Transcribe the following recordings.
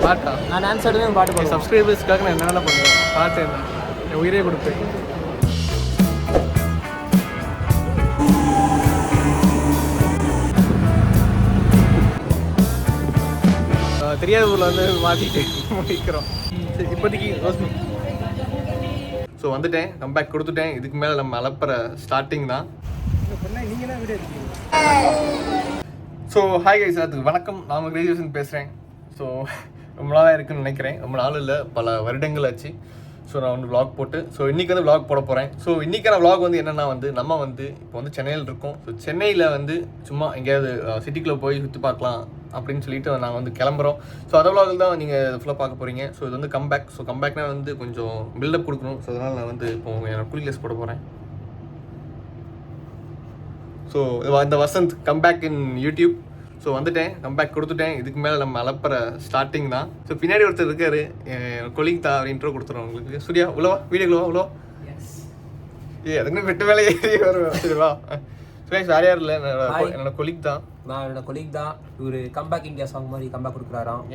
பாட்டா? நான் டான்ஸ் ஆடுவேன், பாட்டு பாடுவேன். சப்ஸ்கிரைபர்ஸ்க்காக நான் என்னென்ன பண்ணுவேன், பாட்டு என்ன என் உயிரே கொடுப்பேன். தெரியாத ஊரில் வந்து மாற்றிட்டு முடிக்கிறோம். இப்போதைக்கு ரோஸ்மி. ஸோ வந்துட்டேன், கம்பேக் கொடுத்துட்டேன். இதுக்கு மேலே நம்ம அலப்புற ஸ்டார்டிங் தான். நீங்கள் தான் வீடியோ எடுக்கிறீங்க. ஸோ ஹாய் கைஸ், அதுக்கு வணக்கம். நான் கிராஜுவேஷன் பேசுகிறேன். ஸோ ரொம்ப நாளாக இருக்குன்னு நினைக்கிறேன், ரொம்ப நாள் இல்லை, பல வருடங்கள் ஆச்சு. ஸோ நான் வந்து vlog போட்டு, ஸோ இன்றைக்கி வந்து vlog போட போகிறேன். ஸோ இன்றைக்கான vlog வந்து என்னென்னா வந்து நம்ம வந்து இப்போ வந்து சென்னையில் இருக்கோம். ஸோ சென்னையில் வந்து சும்மா எங்கேயாவது சிட்டிக்குள்ளே போய் சுற்றி பார்க்கலாம் அப்படின்னு சொல்லிட்டு நாங்கள் வந்து கிளம்புறோம். ஸோ அதை vlog தான் நீங்கள் ஃபுல்லாக பார்க்க போகிறீங்க. ஸோ இது வந்து கம்பேக். ஸோ கம்பேக்னா வந்து கொஞ்சம் பில்டப் கொடுக்கணும். ஸோ அதனால் நான் வந்து இப்போ என்னோட கூலிங்லெஸ் போட போகிறேன். ஸோ இந்த Vasanth comeback in YouTube. So வந்துட்டேன், கம்பேக் கொடுத்துட்டேன். இதுக்கு மேலே நம்ம அலப்புற ஸ்டார்டிங் தான். ஸோ பின்னாடி ஒருத்தர் இருக்காரு, கொலிக் தான். அவர் இன்ட்ரோ கொடுத்துருவோம் உங்களுக்கு. சூர்யா உள்ளவா, வீடியோக்குள்ளவா உள்ளவா? அதுக்குன்னு வெட்டு வேலை ஏறி வருவா. சரிவா சுரேஷ், வேறு யாரும் இல்லை, என்னோட கொலிக் தான். நான் என்னோட கொலீக் தான். இவர் கம்பேக் இந்தியா சாங் மாதிரி கம்பேக் கொடுக்குறாராம்.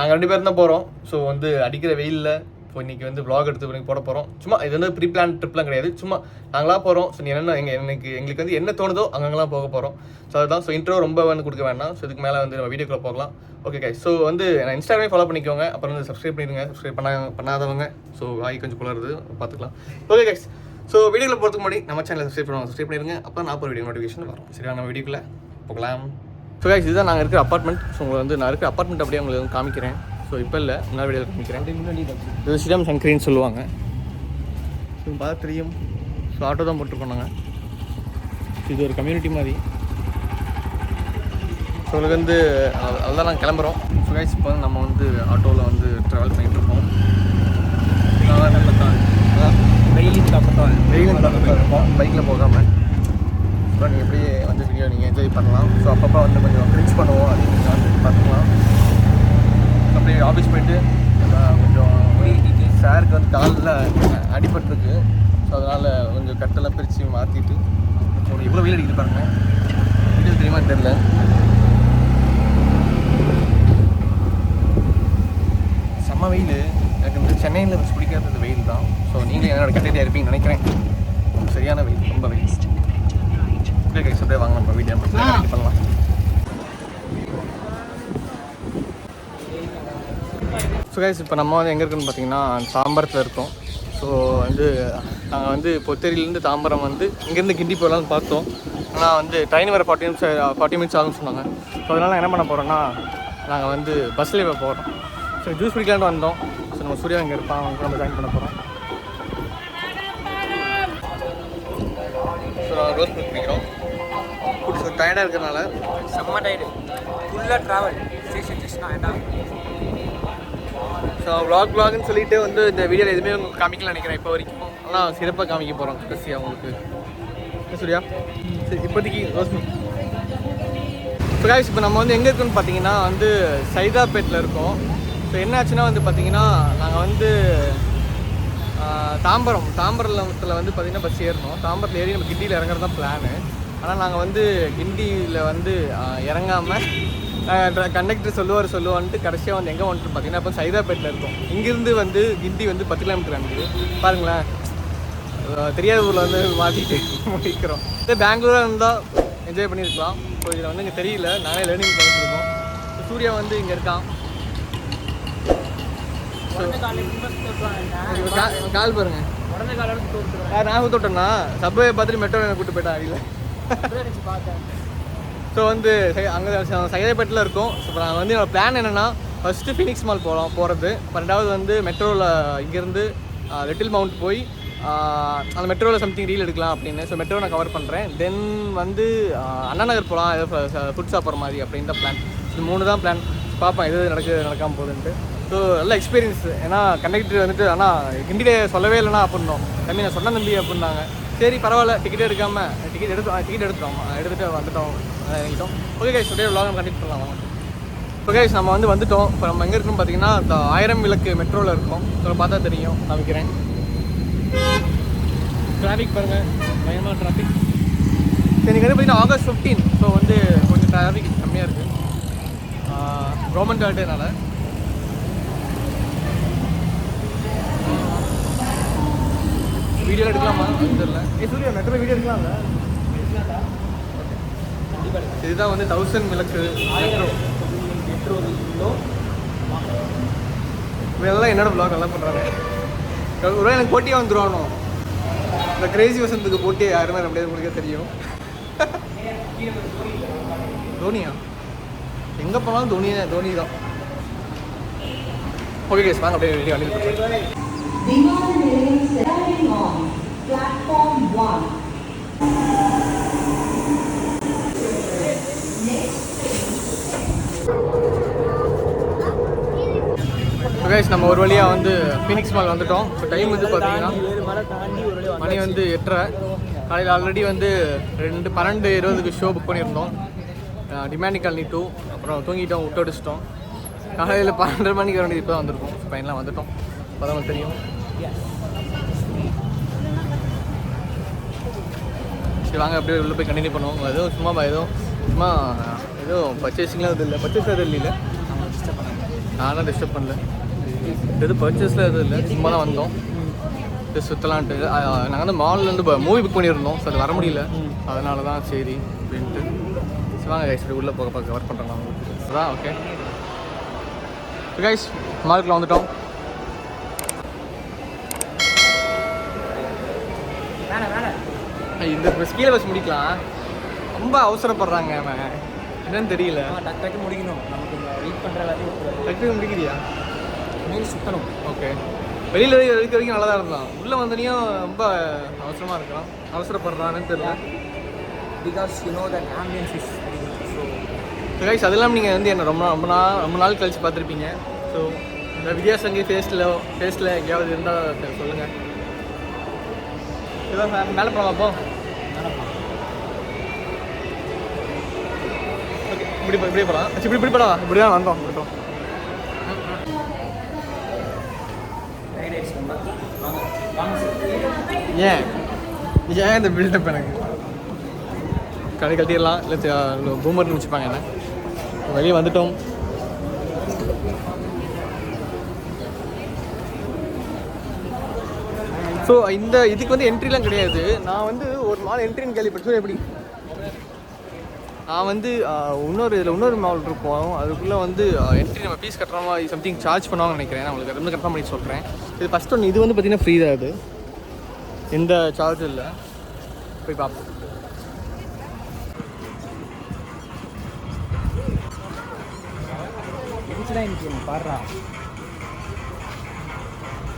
நாங்கள் 2 பேரும் தான் போகிறோம். ஸோ வந்து அடிக்கிற வெயிலில் இப்போ இன்றைக்கி வந்து vlog எடுத்து பண்ணி போட போகிறோம். சும்மா இது வந்து ப்ரீ பிளான் ட்ரிப்லாம் கிடையாது, சும்மா நாங்களாக போகிறோம். ஸோ என்னென்ன எங்களுக்கு வந்து என்ன தோணுதோ அங்கெல்லாம் போக போகிறோம். ஸோ அதுதான். ஸோ இன்ட்ரோ ரொம்ப வந்து கொடுக்க வேண்டாம். ஸோ இதுக்கு மேலே வந்து நம்ம வீடியோக்குள்ளே போகலாம். ஓகே கைஸ், ஸோ வந்து நான் இன்ஸ்டாகிராமே ஃபாலோ பண்ணிக்கோங்க. அப்புறம் வந்து சப்ஸ்கிரைப் பண்ணிடுங்க. சப்ஸ்கிரைப் பண்ணாதவங்க ஸோ வாய் கொஞ்சம் குளருது, பார்த்துக்கலாம். ஓகே கைஸ், ஸோ வீடியோவில் போகிறதுக்கு முன்னாடி நம்ம சேனலை சப்ஸ்கிரைப் பண்ணிடுங்க. அப்போ நான் வீடியோ நோட்டிஃபிகேஷன் வரும். சரியா, நம்ம வீடியோக்குள்ளே போகலாம். ஸோ கைஸ், இதுதான் நாங்கள் இருக்கிற அப்பார்ட்மெண்ட். ஸோ உங்களுக்கு வந்து நான் இருக்கிற அப்பார்ட்மெண்ட் அப்படியே உங்களுக்கு வந்து காமிக்கிறேன். ஸோ இப்போ இல்லை, இன்னொரு வீடியோ காமிக்கிறேன். இது ஸ்ரீராம் சங்கரின்னு சொல்லுவாங்க. ஸோ பார்த்து தெரியும். ஸோ ஆட்டோ தான் போட்டுருக்கோம் நாங்கள். இது ஒரு கம்யூனிட்டி மாதிரி. ஸோ உங்களுக்கு வந்து அதுதான் நாங்கள் கிளம்புறோம். ஸோ கைஸ், இப்போ வந்து நம்ம வந்து ஆட்டோவில் வந்து ட்ராவல் பண்ணிகிட்டு இருக்கோம். வெயிலும் இருப்போம் பைக்கில் போகாமல். ஸோ நீங்கள் எப்படியே வந்து வீடியோ நீங்கள் என்ஜாய் பண்ணலாம். ஸோ அப்பப்போ வந்து கொஞ்சம் ட்ரிங்க்ஸ் பண்ணுவோம், அது நீங்கள் வந்து பார்த்துக்கலாம். அப்படியே ஆஃபீஸ் போயிட்டு கொஞ்சம் சாருக்கு வந்து காலில் அடிபட்டுருக்கு. ஸோ அதனால் கொஞ்சம் கட்டெல்லாம் பிரித்து மாற்றிட்டு ஸோ எவ்வளோ வெயில் அடிக்கிட்டு பாருங்க. வீடியோ தெரியுமான்னு தெரில. செம்ம வெயில். எனக்கு வந்து சென்னையில் வச்சு பிடிக்காத வெயில் தான். ஸோ நீங்களும் என்னோட கேட்டகரியாக இருப்பீங்கன்னு நினைக்கிறேன். சரியான வெயில், ரொம்ப வெயில். அப்படியே கைஸ், அப்படியே வாங்க நம்ம வீடியோ பண்ணலாம். ஸோ கைஸ், இப்போ நம்ம வந்து எங்கே இருக்குன்னு பார்த்தீங்கன்னா தாம்பரத்தில் இருக்கோம். ஸோ வந்து நாங்கள் வந்து பொத்தேரியிலேருந்து தாம்பரம் வந்து இங்கேருந்து கிண்டி போகலான்னு பார்த்தோம். ஆனால் வந்து ட்ரெயின் வர 40 மினிட்ஸ் ஆகும்னு சொன்னாங்க. ஸோ அதனால் என்ன பண்ண போகிறோன்னா நாங்கள் வந்து பஸ்ஸில் போகிறோம். ஸோ ஜூஸ் குடிக்கலான்ட்டு வந்தோம். ஸோ நம்ம சூர்யா இங்கே இருப்பான், அவங்க நம்ம ஜாயின் பண்ண போகிறோம். ஸோ நான் ரோஸ் மில்க் குடிக்கிறோம். ஸோ டயர்டாக இருக்கிறனால செம்ம டயர்டு, ஃபுல்லாக ட்ராவல் ஸ்டேஷன் ஜஸ்ட்னா என்ன. ஸோ vlogன்னு சொல்லிட்டு வந்து இந்த வீடியோவில் எதுவுமே உங்களுக்கு காமிக்கல நினைக்கிறேன் இப்போ வரைக்கும். ஆனால் சிறப்பாக காமிக்க போகிறோம் கடைசியாக உங்களுக்கு. சூர்யா சரி, இப்போதைக்கு ரோஸ்மி. ஸோ கைஸ், இப்போ நம்ம வந்து எங்கே இருக்குன்னு பார்த்தீங்கன்னா வந்து சைதாப்பேட்டில் இருக்கோம். ஸோ என்ன ஆச்சுன்னா வந்து பார்த்தீங்கன்னா நாங்கள் வந்து தாம்பரத்தில் வந்து பார்த்திங்கன்னா பஸ் ஏறணும். தாம்பரத்தில் ஏறி நம்ம கிண்டியில் இறங்குறது தான் பிளானு. ஆனால் நாங்கள் வந்து கிண்டியில் வந்து இறங்காமல் கண்டக்டர் சொல்லுவான்ட்டு கடைசியாக வந்து எங்கே வந்துட்டு பார்த்தீங்கன்னா இப்போ சைதாப்பேட்டில் இருக்கோம். இங்கேருந்து வந்து கிண்டி வந்து 10 கிலோமீட்டர் அனுப்புது பாருங்களேன். தெரியாத ஊரில் வந்து மாற்றிட்டு முடிக்கிறோம். இதே பெங்களூராக இருந்தால் என்ஜாய் பண்ணியிருக்கலாம். ஸோ இதில் வந்து இங்கே தெரியல, நானே லேர்னிங் பண்ணிட்டுருக்கோம். சூர்யா வந்து இங்கே இருக்கான். கால் பாருங்க, நான் தொட்டேன்னா சப்வே பார்த்துட்டு மெட்ரோ எனக்கு கூப்பிட்டு போயிட்டேன் அடியில். ஸோ வந்து அங்கே சைதாப்பேட்டில் இருக்கோம். ஸோ இப்போ நாங்கள் வந்து என்னோடய பிளான் என்னென்னா ஃபஸ்ட்டு ஃபினிக்ஸ் மால் போகிறது. 2வது வந்து மெட்ரோவில் இங்கேருந்து லிட்டில் மவுண்ட் போய் அந்த மெட்ரோவில் சம்திங் ரீல் எடுக்கலாம் அப்படின்னு. ஸோ மெட்ரோ நான் கவர் பண்ணுறேன். தென் வந்து அண்ணா நகர் போகலாம், ஏதோ ஃபுட் சாப்பிட்ற மாதிரி அப்படின்னு தான் பிளான். இது 3 தான் பிளான். பார்ப்பேன் எது நடக்காமல் போகுதுன்ட்டு. ஸோ நல்ல எக்ஸ்பீரியன்ஸ். ஏன்னா கண்டக்டர் வந்துட்டு ஆனால் கிண்டிலே சொல்லவே இல்லைனா அப்படின்னோம். தம்பி நான் சொன்ன தம்பி அப்படின்னாங்க. சரி பரவாயில்ல, டிக்கெட் எடுக்காமல் டிக்கெட் எடுத்துட்டோம் எடுத்துகிட்டு வந்துட்டோம், இறங்கிட்டோம். ஓகே கைஸ், அப்படியே vlog கண்டிப்பாக பண்ணலாம் வாங்க. ஓகே கைஸ், நம்ம வந்து வந்துட்டோம். இப்போ நம்ம எங்கே இருக்குன்னு பார்த்தீங்கன்னா இந்த 1000 விளக்கு மெட்ரோவில் இருக்கோம். ஸோ பார்த்தா தெரியும், காமிக்கிறேன். டிராஃபிக் பாருங்கள், பயமாக டிராஃபிக். எனக்கு வந்து பார்த்தீங்கன்னா August 15. ஸோ வந்து கொஞ்சம் டிராஃபிக் கம்மியாக இருக்குது ரோமன் கார்டேனால. வீடியோ எடுக்கலாமா தெரியல. சூர்யா மெட்ரோ வீடியோ எடுக்கலாம்ல? இதுதான் வந்து 1000 விளக்கு மெட்ரோ. இவெல்லாம் என்னோட ப்ளாக் எல்லாம் பண்ணுறாங்க. ஒரு எனக்கு போட்டியாக வந்துடுவானோ. இந்த கிரேசி வசந்துக்கு போட்டியை யாருமே நம்மளே உங்களுக்கு தெரியும். தோனியா எங்கே போனாலும் தோனி தான். ஓகே கேஸ் வாங்க அப்படியே வெளியே வண்டியில் கைஸ் நம்ம ஒரு வழியாக வந்து ஃபீனிக்ஸ் மால் வந்துட்டோம். ஸோ டைம் வந்து பார்த்தீங்கன்னா மணி வந்து 8:30. காலையில் ஆல்ரெடி வந்து 12:20க்கு ஷோ புக் பண்ணியிருந்தோம். Demanding colony 2. அப்புறம் தூங்கிட்டோம், விட்டு அடிச்சிட்டோம். காலையில் 12:30 மணிக்கு வேண்டியது இப்போ தான் வந்திருக்கோம். பையன்லாம் வந்துட்டோம், அப்போ தான் தெரியும். சரி வாங்க அப்படியே உள்ளே போய் கண்டினியூ பண்ணுவோம். எதுவும் சும்மா பர்ச்சேசிங்லாம் எதுவும் இல்லை. பர்ச்சேஸ் எதுவும் இல்லை, நானும் டிஸ்டர்ப் பண்ணல. எது பர்ச்சேஸில் எதுவும் இல்லை, சும்மா தான் வந்தோம் சுற்றலான்ட்டு. நாங்கள் வந்து மால்லேருந்து மூவி புக் பண்ணியிருந்தோம். ஸோ அது வர முடியல, அதனால தான் சரி அப்படின்ட்டு. சரி வாங்க கைஸ் உள்ளே போக ஒர்க் பண்ணுறோம் உங்களுக்கு அதான். ஓகே கைஸ் மாலுக்குள்ள வந்துட்டோம். இந்த கீழே பஸ் முடிக்கலாம். ரொம்ப அவசரப்படுறாங்க அவன், என்னன்னு தெரியல. டக்கு முடிக்கணும், நமக்கு வெயிட் பண்ணுற எல்லாத்தையும் டக்கு முடிக்கிறியா? மீன் சுற்றணும். ஓகே வெளியில் இருக்க வரைக்கும் நல்லா தான் இருந்தான். உள்ளே வந்தனையும் ரொம்ப அவசரமாக இருக்கான். அவசரப்படுறான்னு தெரியல. Because you know that ambience is so guys அதெல்லாம் நீங்கள் வந்து என்ன ரொம்ப நாள் கழிச்சு பார்த்துருப்பீங்க. ஸோ இந்த வித்யாசங்கி ஃபேஸில் எங்கேயாவது இருந்தால் சொல்லுங்கள். இதான் மேலே போகலாம். அப்போ ஓகே இப்படி போகலாம். இப்படி போகலாம். இப்படி தான் வந்தோம். ஏன் இந்த பில்டப் எனக்கு கடை கட்டிடலாம் இல்லை பூமர்னு வச்சுப்பாங்க. என்ன வெளியே வந்துட்டோம். ஸோ இதுக்கு வந்து என்ட்ரிலாம் கிடையாது. நான் வந்து ஒரு மால் என்ட்ரின்னு கேள்விப்பட்டேன். எப்படி நான் வந்து இன்னொரு மால் இருக்கும், அதுக்குள்ளே வந்து என்ட்ரி நம்ம ஃபீஸ் கட்டுற மாதிரி சம்திங் சார்ஜ் பண்ணுவாங்கன்னு நினைக்கிறேன். நான் உங்களுக்கு ரொம்ப கன்ஃபார்ம் பண்ணி சொல்கிறேன். இது ஃபஸ்ட் ஒன்று. இது வந்து பார்த்திங்கன்னா ஃப்ரீ தான், இது எந்த சார்ஜும் இல்லை. போய் பார்ப்போம். பாடுறா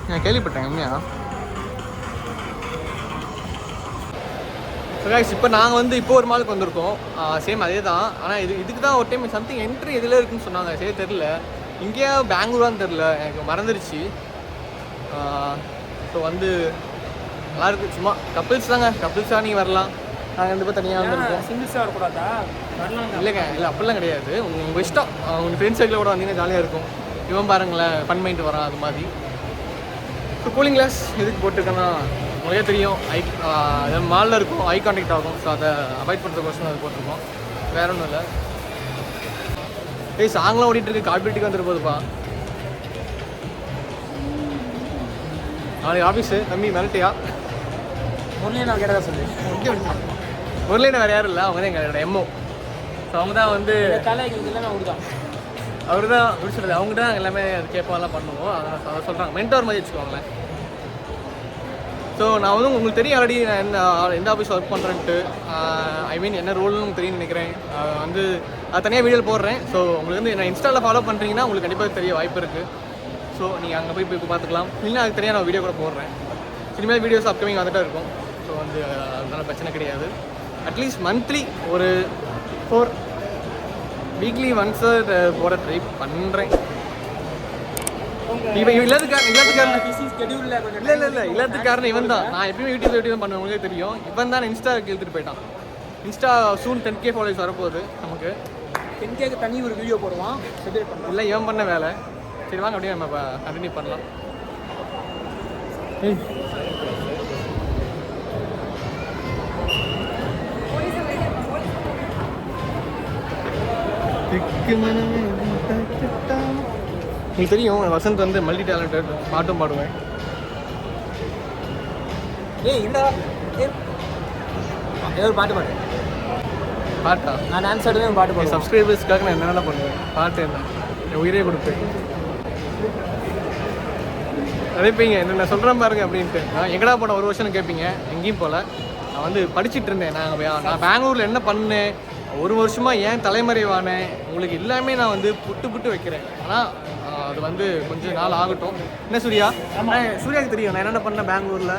நான் கேள்விப்பட்டேன் உண்மையா. கைஸ் இப்போ நாங்கள் வந்து இப்போ ஒரு மாலுக்கு வந்திருக்கோம். சேம் அதே தான். ஆனால் இதுக்கு தான் ஒரு டைம் சம்திங் என்ட்ரி எதில் இருக்குன்னு சொன்னாங்க. சரி தெரில, இங்கேயா பெங்களூரான்னு தெரில, எனக்கு மறந்துருச்சு. ஸோ வந்து நல்லா இருக்குது. சும்மா கப்பிள்ஸ் தாங்க, கப்பிள்ஸாக நீங்கள் வரலாம். நாங்கள் இந்த மாதிரி தனியாக வந்துருக்கோம். சிங்கிள்ஸாக வரக்கூடாதா? வரலாம் இல்லைங்க, இல்லை அப்படிலாம் கிடையாது. உங்கள் இஷ்டம். உங்கள் ஃப்ரெண்ட்ஸ் சைக்கிள் கூட வந்தீங்கன்னா ஜாலியாக இருக்கும். இவன் பாருங்களேன் ஃபன் மைண்ட் வரான் அது மாதிரி. ஸோ கூலிங் கிளாஸ் எதுக்கு போட்டிருக்கேன்னா உங்களுக்கே தெரியும், மாலில் இருக்கும், ஐ கான்டாக்ட் ஆகும். ஸோ அதை அவாய்ட் பண்ணுறதுக்கோசம் அது போட்டிருக்கோம், வேற ஒன்றும் இல்லை. சாங்லாம் ஓடிட்டுருக்கு, கார்பரேட்டுக்கு வந்துட்டு போகுதுப்பா. நாளைக்கு ஆஃபீஸு தம்பி மிரட்டியா? முரளியை நான் கேட்டதா சொல்லி முரளியில் வேறு யாரும் இல்லை, அவங்க தான் எங்களோட எம்ஓ. ஸோ அவங்க தான் வந்து தலைகள் எல்லாமே அவருதான். அவர் தான் முடிச்சுடுறது. அவங்க தான் எல்லாமே அது கேட்பாலாம் பண்ணுவோம். அதை சொல்கிறாங்க மென்டோர் மாதிரி வச்சுக்கோங்களேன். ஸோ நான் வந்து உங்களுக்கு தெரியும் ஆல்ரெடி நான் எந்த ஆஃபீஸ் ஒர்க் பண்ணுறேன்ட்டு. ஐ மீன் என்ன ரோல்னு உங்களுக்கு தெரியும்னு நினைக்கிறேன். வந்து அது தனியாக வீடியோவில் போடுறேன். ஸோ உங்களுக்கு வந்து என்ன இன்ஸ்டாவில் ஃபாலோ பண்ணுறீங்கன்னா உங்களுக்கு கண்டிப்பாக தெரிய வாய்ப்பு இருக்குது. ஸோ நீங்கள் அங்கே போய் பார்த்துக்கலாம். இல்லைன்னா அதுக்கு தனியாக நான் வீடியோ கூட போடுறேன். இனிமேல் வீடியோஸ் அப்கமிங் வந்துட்டு இருக்கும். ஸோ வந்து அதனால் பிரச்சனை கிடையாது. அட்லீஸ்ட் மந்த்லி ஒரு 4 வீக்லி ஒன்ஸ் போட ட்ரை பண்ணுறேன். இப்போ எல்லாத்துக்காரன் எல்லாத்துக்காரன் இவன் தான். நான் எப்பயுமே யூடியூப் தான் பண்ணுவேன், உங்களுக்கே தெரியும். இவன் தான் இன்ஸ்டாவுக்கு எடுத்துகிட்டு போயிட்டான். இன்ஸ்டா சூன் 10K ஃபாலோவர்ஸ் வரப்போகுது நமக்கு. 10Kக்கு தனி ஒரு வீடியோ போடுவான், செலிப்ரேட் பண்ணுவோம். இல்லை இவன் பண்ண வேலை. சரி வாங்க அப்படியே நம்ம கண்டினியூ பண்ணலாம். உங்களுக்கு தெரியும் வசந்த் வந்து மல்டி டேலண்டட், பாட்டும் பாடுவேன். ஏய் இந்த ஏதோ ஒரு பாட்டு பாட்டா? நான் டான்ஸ் ஆடுவேன், பாட்டு பாடுவேன். சப்ஸ்கிரைபர்ஸ்க்காக நான் என்னென்ன பண்ணுவேன்? பாட்டு என்ன, என் உயிரே கொடுப்பேன். நினைப்பீங்க என்ன சொல்கிறேன் பாருங்க அப்படின்ட்டு. நான் எங்கடா போன ஒரு வருஷம் கேட்பீங்க. எங்கேயும் போகல. நான் வந்து படிச்சுட்டு இருந்தேன். நான் பெங்களூரில் என்ன பண்ணேன், ஒரு வருஷமாக ஏன் தலைமறைவானேன், உங்களுக்கு எல்லாமே நான் வந்து புட்டு வைக்கிறேன். ஆனால் அது வந்து கொஞ்சம் நாள் ஆகட்டும். என்ன சூர்யா? சூர்யாவுக்கு தெரியும் நான் என்னென்ன பண்ணேன் பெங்களூரில்.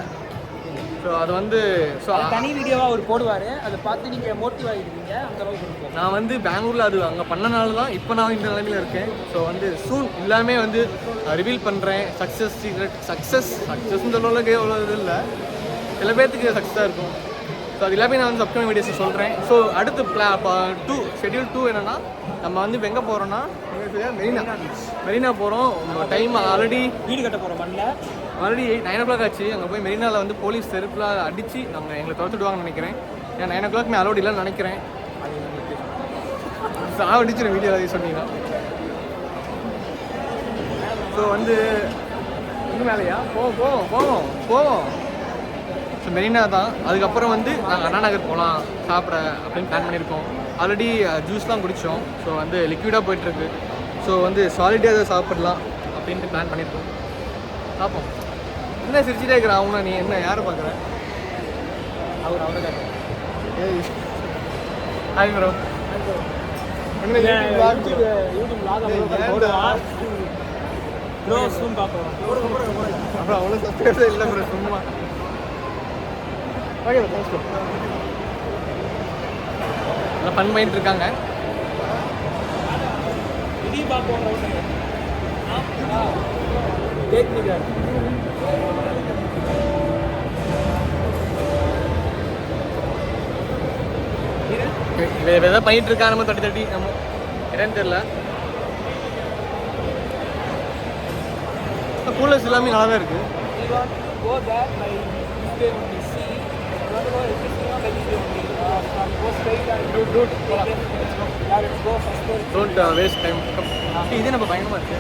ஸோ அது வந்து தனி வீடியோவாக அவர் போடுவார், அதை பார்த்து நீங்கள் மோட்டிவ் ஆகிடுவீங்க. அந்த அளவுக்கு இருக்கும். நான் வந்து பெங்களூரில் அது அங்கே பண்ணனால தான் இப்போ நான் இந்த நிலைமையில் இருக்கேன். ஸோ வந்து சூன் எல்லாமே வந்து ரிவீல் பண்ணுறேன். சக்ஸஸ்ன்னு சொல்கிறவங்களுக்கு எவ்வளோ இது இல்லை, சில பேர்த்துக்கு சக்ஸஸாக இருக்கும். ஸோ அது எல்லாமே நான் வந்து அப்கமிங் வீடியோஸ் சொல்கிறேன். ஸோ அடுத்து ஷெட்யூல் 2 என்னென்னா, நம்ம வந்து இப்போ எங்கே போகிறோன்னா மெரினா போகிறோம். டைம் ஆல்ரெடி வீடு கட்ட போகிறோம். ஆல்ரெடி 9 o'clock ஆச்சு. அங்கே போய் மெரினாவில் வந்து போலீஸ் செருப்பில் அடித்து எங்களை துரத்துடுவாங்கன்னு நினைக்கிறேன். ஏன்னா 9 o'clock அலோட் இல்லைன்னு நினைக்கிறேன். அடிச்சிடும் வீடியோ அதை சொன்னீங்கன்னா. ஸோ வந்து இன்னும் மேலையா போவோம். ஸோ மெரினா தான். அதுக்கப்புறம் வந்து நாங்கள் அண்ணா நகர் போகலாம் சாப்பிட அப்படின்னு பிளான் பண்ணியிருக்கோம். ஆல்ரெடி ஜூஸ்லாம் குடித்தோம். ஸோ வந்து லிக்விடாக போயிட்டுருக்கு. ஸோ வந்து சாலிடாக அதை சாப்பிடலாம் அப்படின்ட்டு பிளான் பண்ணியிருக்கோம். பார்ப்போம். என்ன சிரிச்சிட்டே இருக்கிறான் அவங்க? நீ என்ன யாரை பார்க்குற? அவரை ஏய் ஹாய் ப்ரோ. அப்புறம் அவ்வளோ சப்ஸ்கிரைபர் இல்லை ப்ரோ, சும்மா. Okay bro, thanks bro. நல்லா ஃபன் பண்ணிட்டு இருக்காங்க. எதாவது பண்ணிட்டு இருக்கா நம்ம தட்டி நம்ம என்னன்னு தெரியல. கூலர்ஸ் எல்லாமே நல்லா தான் இருக்கு. Don't waste time. இதே நம்ம பயங்கரமாக இருக்கு.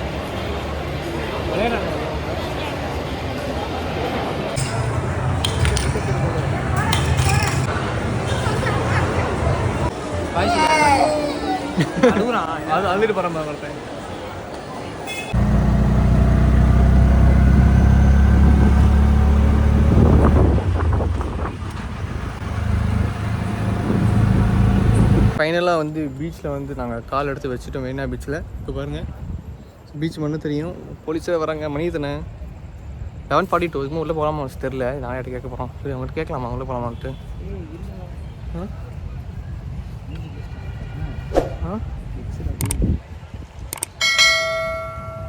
அது அழுது பரம்பரை வளர்த்தேன். ஃபைனலாக வந்து பீச்சில் வந்து நாங்கள் கால் எடுத்து வச்சுட்டோம். மெரினா பீச்சில். இப்போ பாருங்கள், பீச் மட்டும் தெரியும். போலீஸே வராங்க. மணி தானே 11:42. இதுமாதிரி உள்ளே போகலாமா தெரில. நான் யார்கிட்ட கேட்க போகிறோம். சரி, அவங்கள்ட்ட கேட்கலாமா உள்ளே போகலாமான்ட்டு?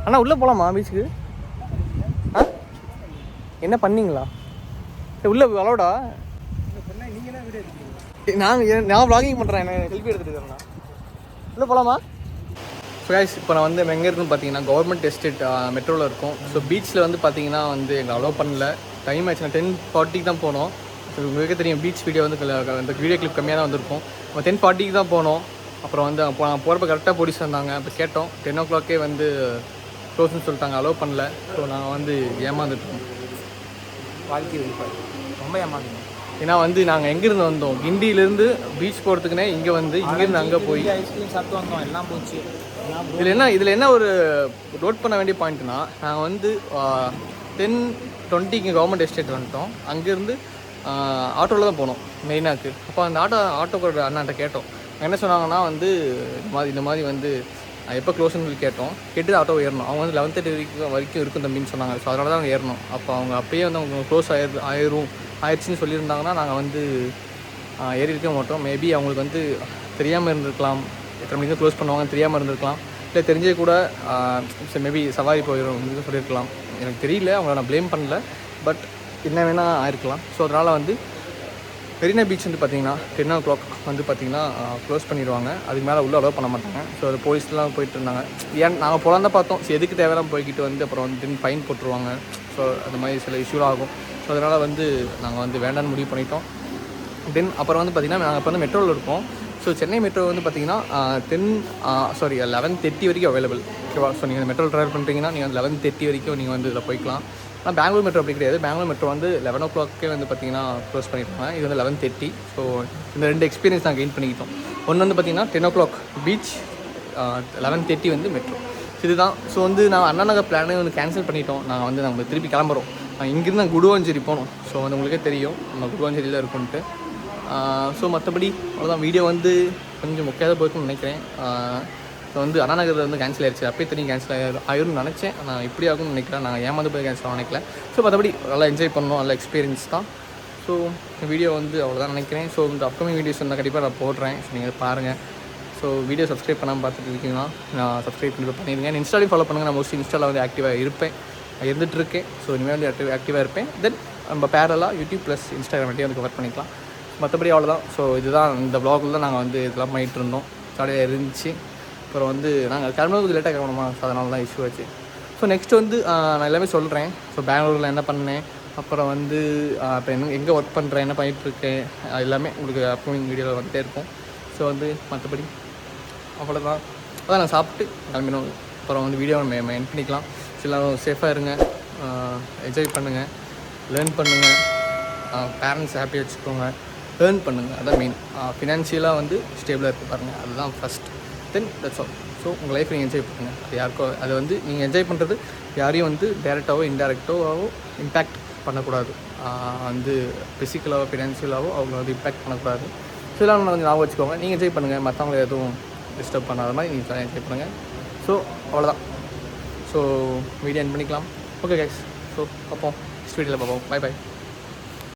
அண்ணா உள்ளே போகலாமா பீச்சுக்கு? என்ன பண்ணீங்களா? உள்ளே அலோடா? நான் வ்ளாகிங் பண்ணுறேன். என்ன செல்ஃபி எடுத்துகிட்டு இருக்கேன். உள்ளே போகலாமா? ஸோ கைஸ், இப்போ நான் வந்து எங்கே இருக்குன்னு பார்த்தீங்கன்னா கவர்மெண்ட் எஸ்டேட் மெட்ரோவில் இருக்கும். ஸோ பீச்சில் வந்து பார்த்தீங்கன்னா வந்து எங்களை அலோவ் பண்ணல. டைம் ஆச்சுன்னா 10:40 தான் போனோம். ஸோ உங்களுக்கே தெரியும் பீச் வீடியோ வந்து அந்த வீடியோ கிளிப் கம்மியாக தான் வந்திருக்கும். நம்ம 10:40 தான் போனோம். அப்புறம் வந்து போகிறப்ப கரெக்டாக போலீஸ் வந்தாங்க. அப்போ கேட்டோம். 10 o'clock வந்து க்ளோஸ்ன்னு சொல்லிட்டாங்க, அலோவ் பண்ணல. ஸோ நாங்கள் வந்து ஏமாந்துட்டோம். வாழ்க்கை ரொம்ப ஏமாந்தோம். ஏன்னா வந்து நாங்கள் எங்கேருந்து வந்தோம், கிண்டியிலேருந்து பீச் போகிறதுக்குனே இங்கே வந்து இங்கேருந்து அங்கே போய் ஐஸ்கிரீம் சாப்பிட்டு வந்தோம். எல்லாம் போச்சு. இதில் என்ன ஒரு நோட் பண்ண வேண்டிய பாயிண்ட்னா, நாங்கள் வந்து 10:20 கவர்மெண்ட் எஸ்டேட் வந்துட்டோம். அங்கேருந்து ஆட்டோவில் தான் போனோம் மெரினாக்கு. அப்போ அந்த ஆட்டோக்கார அண்ணாட்ட கேட்டோம். என்ன சொன்னாங்கன்னா வந்து இந்த மாதிரி வந்து எப்போ க்ளோஸ்ன்னு சொல்லி கேட்டு ஆட்டோ ஏறணும். அவங்க வந்து 11:30 வரைக்கும் இருக்கும் தம்பின்னு சொன்னாங்க. ஸோ அதனால தான் அவங்க ஏறணும். அப்போ அவங்க அப்போயே வந்து அவங்க க்ளோஸ் ஆயிடுச்சுன்னு சொல்லியிருந்தாங்கன்னா நாங்கள் வந்து ஏறி இருக்க மாட்டோம். மேபி அவங்களுக்கு வந்து தெரியாமல் இருந்திருக்கலாம், எத்தனை மணிக்கு க்ளோஸ் பண்ணுவாங்கன்னு தெரியாமல் இருந்திருக்கலாம். இல்லை தெரிஞ்சே கூட மேபி சவாரி போயிடும் அப்படின்னு சொல்லியிருக்கலாம். எனக்கு தெரியல, அவங்கள நான் ப்ளேம் பண்ணல. பட் என்ன வேணால் ஆயிருக்கலாம். ஸோ அதனால் வந்து மெரினா பீச் வந்து பார்த்திங்கன்னா 10 o'clock வந்து பார்த்திங்கன்னா க்ளோஸ் பண்ணிடுவாங்க. அதுக்கு மேலே உள்ளே அலோவ் பண்ண மாட்டாங்க. ஸோ அது போலீஸ்லாம் போயிட்டு இருந்தாங்க. ஏன் நாங்கள் போகலாம் தான் பார்த்தோம். ஸோ எதுக்கு தேவையெல்லாம் போய்கிட்டு வந்து அப்புறம் வந்து ஃபைன் போட்டுருவாங்க. ஸோ அந்த மாதிரி சில இஷ்யூலாம் ஆகும். ஸோ அதனால் வந்து நாங்கள் வந்து வேண்டான்னு முடிவு பண்ணிட்டோம். தென் அப்புறம் வந்து பார்த்திங்கன்னா நாங்கள் இப்போ வந்து மெட்ரோவில் இருக்கோம். ஸோ சென்னை மெட்ரோ வந்து பார்த்திங்கன்னா 11:30 வரைக்கும் அவைலபிள். ஓகேவா? ஸோ நீங்கள் மெட்ரோ ட்ராவல் பண்ணுறீங்கன்னா நீங்கள் வந்து 11:30 வரைக்கும் நீங்கள் வந்து இதில் போய்க்கலாம். ஆனால் பெங்களூர் மெட்ரோ அப்படி கிடையாது. பெங்களூர் மெட்ரோ வந்து 11 o'clock வந்து பார்த்திங்கன்னா க்ளோஸ் பண்ணியிருப்பாங்க. இது வந்து 11:30. ஸோ இந்த 2 எக்ஸ்பீரியன்ஸ் நான் கெயின் பண்ணிக்கிட்டோம். ஒன்று வந்து பார்த்திங்கன்னா 10 o'clock பீச், 11:30 வந்து மெட்ரோ. இதுதான். ஸோ வந்து நான் அண்ணா நகர் பிளானே வந்து கேன்சல் பண்ணிட்டோம். நம்ம திருப்பி கிளம்புறோம். இங்கேருந்து நான் குடுவாஞ்சேரி போனோம். ஸோ வந்து உங்களுக்கே தெரியும் நம்ம குடுவாஞ்சேரியில் இருக்குன்ட்டு. ஸோ மற்றபடி அவ்வளோதான். வீடியோ வந்து கொஞ்சம் முக்கியமாக போயிருக்குன்னு நினைக்கிறேன். ஸோ வந்து அண்ணா நகரில் வந்து கேன்சல் ஆயிடுச்சு. அப்பயே தெரியும் கேன்சல் ஆயிரும்னு நினச்சேன். நான் இப்படி ஆகும்னு நினைக்கிறேன். நாங்கள் ஏமாந்து போய் கேன்சல் நினைக்கல. ஸோ மற்றபடி நல்லா என்ஜாய் பண்ணோம். நல்ல எக்ஸ்பீரியன்ஸ் தான். ஸோ வீடியோ வந்து அவ்வளோதான் நினைக்கிறேன். ஸோ இந்த அப்கமிங் வீடியோஸ் வந்து கண்டிப்பாக நான் போடுறேன். ஸோ நீங்கள் பாருங்கள். ஸோ வீடியோ சப்ஸ்கிரைப் பண்ணாமல் பார்த்துட்டு இருக்கீங்கன்னா நான் சப்ஸ்கிரைப் பண்ணிடுங்க. இன்ஸ்டாலையும் ஃபாலோ பண்ணுங்கள். நான் மோஸ்ட்லி இன்ஸ்டாவில் வந்து ஆக்டிவாக இருப்பேன், இருந்துகிட்ருக்கேன். ஸோ இனிமேல் வந்து ஆக்டிவாக இருப்பேன். தென் நம்ம பேரலாக யூடியூப் ப்ளஸ் இன்ஸ்டாகிராம் மட்டும் வந்து கவர் பண்ணிக்கலாம். மற்றபடி அவ்வளோதான். ஸோ இதுதான் இந்த வ்ளாகில் தான் நாங்கள் வந்து இதெல்லாம் பண்ணிகிட்டு இருந்தோம். ஜாலியாக இருந்துச்சு. அப்புறம் வந்து நாங்கள் கிளம்புறது லேட்டாக கிளம்பணுமா, ஸோ அதனால தான் இஷ்யூ ஆச்சு. ஸோ நெக்ஸ்ட் வந்து நான் எல்லாமே சொல்கிறேன். ஸோ பெங்களூரில் என்ன பண்ணேன், அப்புறம் வந்து இப்போ எங்கே ஒர்க் பண்ணுறேன், என்ன பண்ணிகிட்ருக்கேன், எல்லாமே உங்களுக்கு அப்கமிங் வீடியோவில் வந்துகிட்டே இருக்கும். ஸோ வந்து மற்றபடி அவ்வளோதான். அதான் நான் சாப்பிட்டு கிளம்பினோம். அப்புறம் வந்து வீடியோ நம்ம என் பண்ணிக்கலாம். எல்லோரும் சேஃபாக இருங்க, என்ஜாய் பண்ணுங்கள், லேர்ன் பண்ணுங்கள், பேரண்ட்ஸ் ஹாப்பியாக வச்சுக்கோங்க, ஏர்ன் பண்ணுங்கள். அதான் மெயின். ஃபினான்ஷியலாக வந்து ஸ்டேபிளாக இருக்குது பாருங்கள், அதுதான் first. Then that's all. So உங்கள் லைஃப் நீங்கள் என்ஜாய் பண்ணுங்கள். அது யாருக்கோ அது வந்து நீங்கள் என்ஜாய் பண்ணுறது யாரையும் வந்து டேரெக்டாகவோ இன்டேரக்டாவோ இம்பேக்ட் பண்ணக்கூடாது. வந்து ஃபிசிக்கலாகவோ ஃபினான்ஷியலாகவோ அவங்க வந்து இம்பேக்ட் பண்ணக்கூடாது. ஸோ இதெல்லாம் கொஞ்சம் ஞாபகம் வச்சுக்கோங்க. நீங்கள் என்ஜாய் பண்ணுங்கள், மற்றவங்களை எதுவும் டிஸ்டர்ப் பண்ணாத மாதிரி நீங்கள் என்ஜாய் பண்ணுங்கள். ஸோ அவ்வளோதான். ஸோ வீடியோ என் பண்ணிக்கலாம். Okay guys. ஸோ பார்ப்போம், நெக்ஸ்ட் வீடியோவில் பார்ப்போம். Bye by.